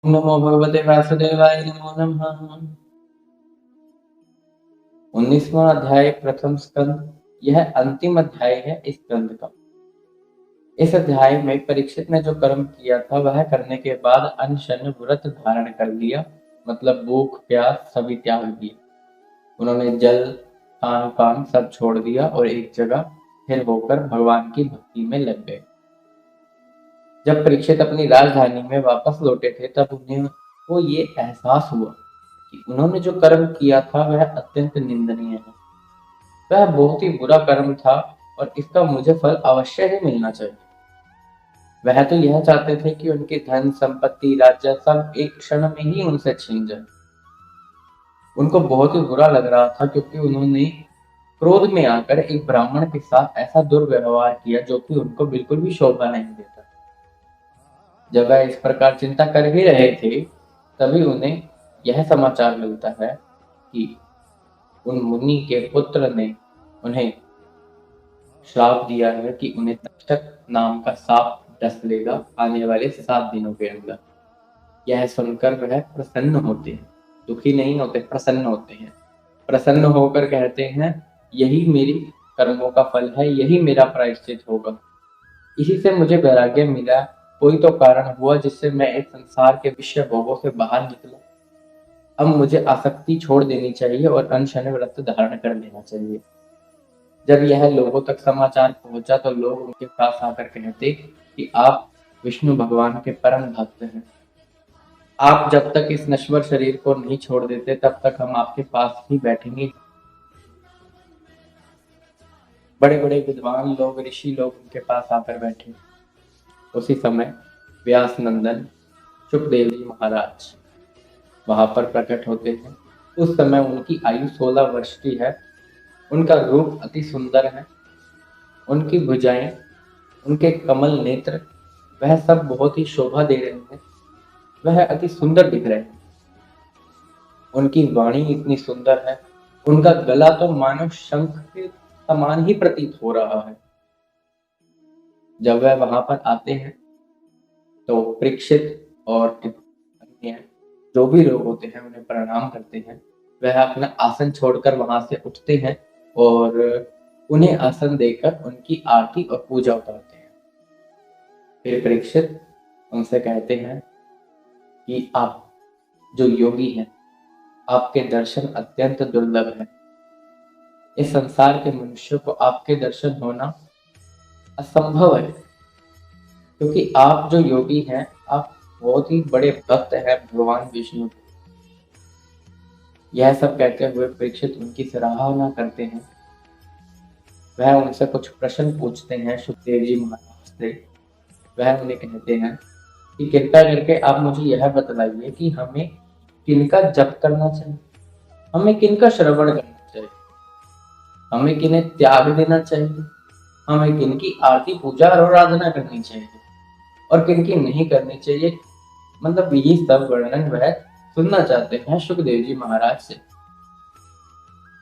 नमो भगवते वासुदेवाय नमो नमः। 19वां अध्याय प्रथम स्कंद। यह अंतिम अध्याय है इस ग्रंथ का। इस अध्याय में परीक्षित ने जो कर्म किया था वह करने के बाद अनशन व्रत धारण कर लिया, मतलब भूख प्यास सभी त्याग दिए। उन्होंने जल खान पान सब छोड़ दिया और एक जगह स्थिर होकर भगवान की भक्ति में लग गए। जब परीक्षित अपनी राजधानी में वापस लौटे थे तब उन्हें को ये एहसास हुआ कि उन्होंने जो कर्म किया था वह अत्यंत निंदनीय है। वह बहुत ही बुरा कर्म था और इसका मुझे फल अवश्य ही मिलना चाहिए। वह तो यह चाहते थे कि उनके धन संपत्ति राज्य सब एक क्षण में ही उनसे छीन जाए। उनको बहुत ही बुरा लग रहा था क्योंकि उन्होंने क्रोध में आकर एक ब्राह्मण के साथ ऐसा दुर्व्यवहार किया जो कि उनको बिल्कुल भी शोभा नहीं देता। जब वह इस प्रकार चिंता कर ही रहे थे तभी उन्हें यह समाचार मिलता है कि उन मुनि के पुत्र ने उन्हें श्राप दिया है कि उन्हें तक्षक नाम का सांप डस लेगा आने वाले 7 दिनों के अंदर। यह सुनकर वह प्रसन्न होते हैं, दुखी नहीं होते, प्रसन्न होते हैं। प्रसन्न होकर कहते हैं यही मेरी कर्मों का फल है, यही मेरा प्रायश्चित होगा। इसी से मुझे वैराग्य मिला, कोई तो कारण हुआ जिससे मैं इस संसार के विषय भोगों से बाहर निकला। अब मुझे आसक्ति छोड़ देनी चाहिए और अनशन व्रत धारण कर लेना चाहिए। जब यह लोगों तक समाचार पहुंचा तो लोग उनके पास आकर कहते कि आप विष्णु भगवान के परम भक्त हैं। आप जब तक इस नश्वर शरीर को नहीं छोड़ देते तब तक हम आपके पास ही बैठेंगे। बड़े बड़े विद्वान लोग, ऋषि लोग उनके पास आकर बैठे। उसी समय व्यास नंदन सुखदेव जी महाराज वहां पर प्रकट होते हैं। उस समय उनकी आयु 16 वर्ष की है। उनका रूप अति सुंदर है। उनकी भुजाएं, उनके कमल नेत्र, वह सब बहुत ही शोभा दे रहे हैं। वह अति सुंदर दिख रहे हैं। उनकी वाणी इतनी सुंदर है। उनका गला तो मानो शंख के समान ही प्रतीत हो रहा है। जब वह वहां पर आते हैं तो परीक्षित और अन्य जो भी लोग होते हैं उन्हें प्रणाम करते हैं। वह अपना आसन छोड़कर वहां से उठते हैं और उन्हें आसन देकर उनकी आरती और पूजा उतारते हैं। फिर परीक्षित उनसे कहते हैं कि आप जो योगी हैं, आपके दर्शन अत्यंत दुर्लभ है। इस संसार के मनुष्य को आपके दर्शन होना असंभव है, क्योंकि आप जो योगी हैं, आप बहुत ही बड़े भक्त हैं भगवान विष्णु के। यह सब कहते हुए परीक्षित उनकी सराहना करते हैं। वह उनसे कुछ प्रश्न पूछते हैं सुखदेव जी महाराज से। वह उन्हें कहते हैं कि कृपया करके आप मुझे यह बतलाइए कि हमें किनका जप करना चाहिए, हमें किनका श्रवण करना चाहिए, हमें किन्हें त्याग देना चाहिए, हमें किनकी आरती पूजा और आराधना करनी चाहिए और किनकी नहीं करनी चाहिए। मतलब ये सब वर्णन वह सुनना चाहते हैं सुखदेव जी महाराज से।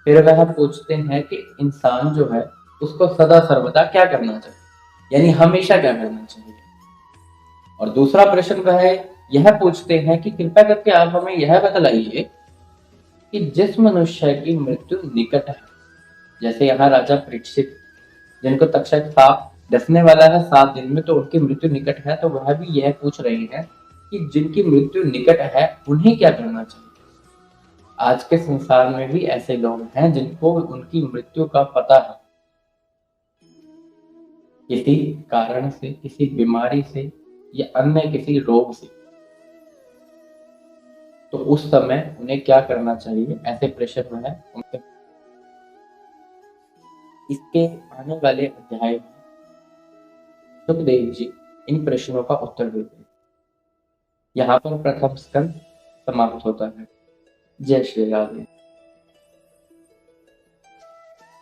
फिर वह पूछते हैं कि इंसान जो है उसको सदा सर्वदा क्या करना चाहिए, यानी हमेशा क्या करना चाहिए। और दूसरा प्रश्न वह यह पूछते हैं कि कृपया करके आप हमें यह बतलाइए कि जिस मनुष्य की मृत्यु निकट है, जैसे यहाँ राजा परीक्षित जिनको तक्षक सांप डसने वाला है 7 दिन में, तो उनकी मृत्यु निकट है, तो वह भी यह पूछ रहे हैं कि जिनकी मृत्यु निकट है उन्हें क्या करना चाहिए। आज के संसार में भी ऐसे लोग हैं जिनको उनकी मृत्यु का पता है, किसी कारण से, किसी बीमारी से या अन्य किसी रोग से। तो उस समय उन्हें क्या करना चाहिए, ऐसे प्रश्न है उनसे। इसके आने वाले अध्याय में सुखदेव जी इन प्रश्नों का उत्तर देते हैं। यहाँ पर प्रथम स्कंद समाप्त होता है। जय श्री राधे।